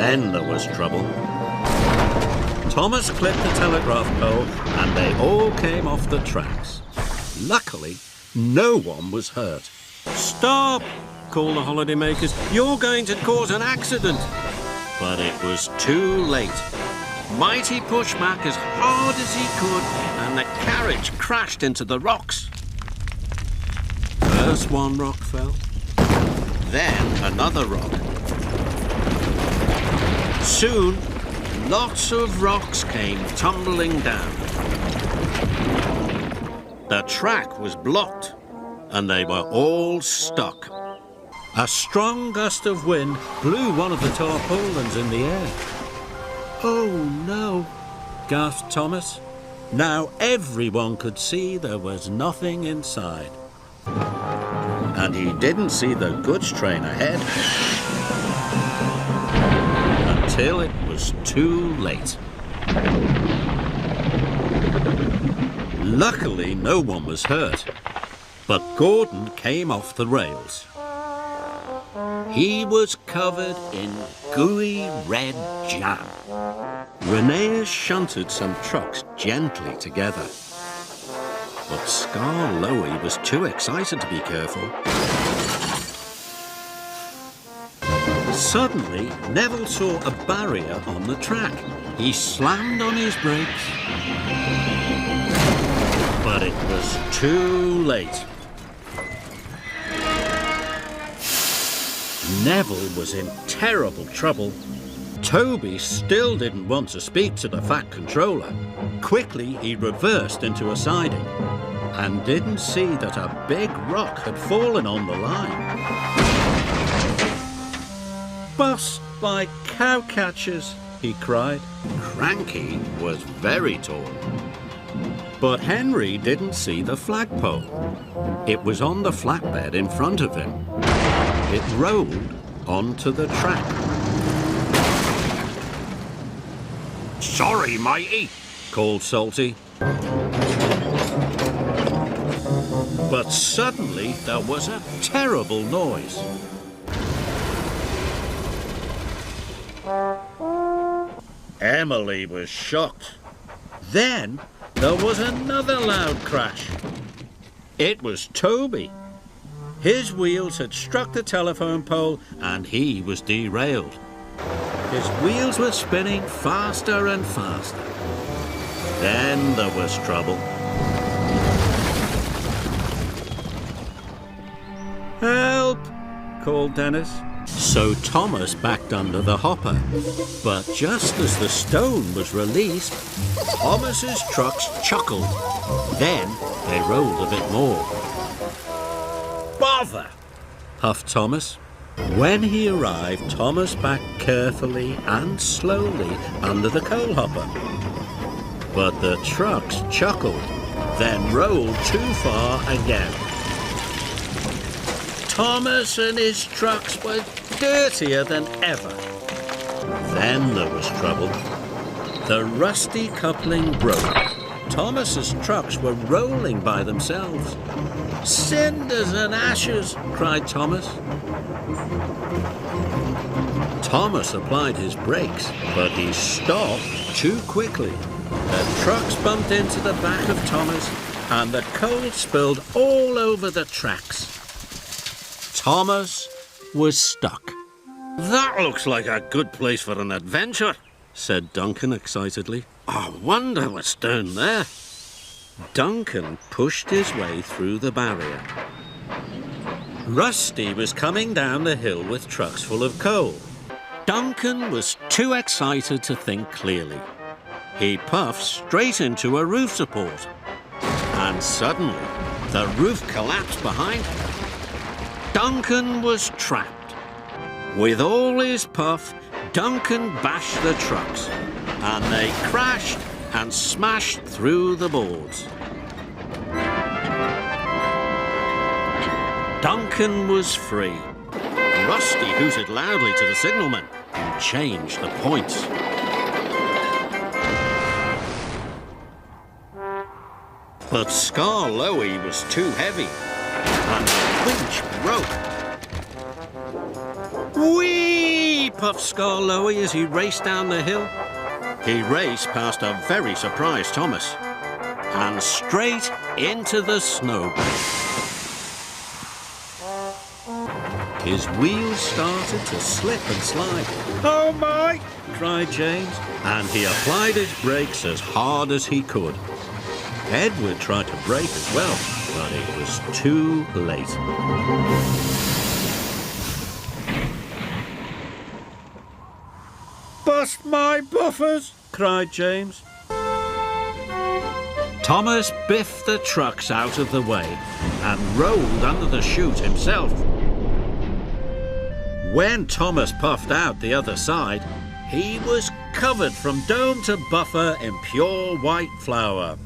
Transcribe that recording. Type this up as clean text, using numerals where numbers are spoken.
Then there was trouble. Thomas clipped the telegraph pole and they all came off the tracks. Luckily, no one was hurt. "Stop!" called the holidaymakers. "You're going to cause an accident." But it was too late. Mighty pushed back as hard as he could and the carriage crashed into the rocks. First one rock fell, then another rock. Soon, lots of rocks came tumbling down. The track was blocked and they were all stuck. A strong gust of wind blew one of the tarpaulins in the air. "Oh no," gasped Thomas. Now everyone could see there was nothing inside. And he didn't see the goods train ahead until it was too late. Luckily, no one was hurt, but Gordon came off the rails. He was covered in gooey red jam. Rheneas shunted some trucks gently together. But Scar Lowy was too excited to be careful. Suddenly, Neville saw a barrier on the track. He slammed on his brakes. But it was too late. Neville was in terrible trouble. Toby still didn't want to speak to the Fat Controller. Quickly, he reversed into a siding and didn't see that a big rock had fallen on the line. "Bust by cowcatchers," he cried. Cranky was very tall. But Henry didn't see the flagpole. It was on the flatbed in front of him. It rolled onto the track. "Sorry, matey," called Salty. But suddenly there was a terrible noise. Emily was shocked. Then there was another loud crash. It was Toby. His wheels had struck the telephone pole and he was derailed. His wheels were spinning faster and faster. Then there was trouble. "Help!" called Dennis. So Thomas backed under the hopper. But just as the stone was released, Thomas's trucks chuckled. Then they rolled a bit more. "Bother!" huffed Thomas. When he arrived, Thomas backed carefully and slowly under the coal hopper. But the trucks chuckled, then rolled too far again. Thomas and his trucks were dirtier than ever. Then there was trouble. The rusty coupling broke. Thomas's trucks were rolling by themselves. "Cinders and ashes!" cried Thomas. Thomas applied his brakes, but he stopped too quickly. The trucks bumped into the back of Thomas, and the coal spilled all over the tracks. Thomas was stuck. "That looks like a good place for an adventure," said Duncan excitedly. "I wonder what's down there." Duncan pushed his way through the barrier. Rusty was coming down the hill with trucks full of coal. Duncan was too excited to think clearly. He puffed straight into a roof support. And suddenly, the roof collapsed behind him. Duncan was trapped. With all his puff, Duncan bashed the trucks, and they crashed and smashed through the boards. Duncan was free. Rusty hooted loudly to the signalman and changed the points. But Scar Lowy was too heavy, and the winch broke. "Whee!" puffed Skarloey as he raced down the hill. He raced past a very surprised Thomas and straight into the snowbank. His wheels started to slip and slide. "Oh my!" cried James, and he applied his brakes as hard as he could. Edward tried to brake as well, but it was too late. "Bust my buffers!" cried James. Thomas biffed the trucks out of the way and rolled under the chute himself. When Thomas puffed out the other side, he was covered from dome to buffer in pure white flour.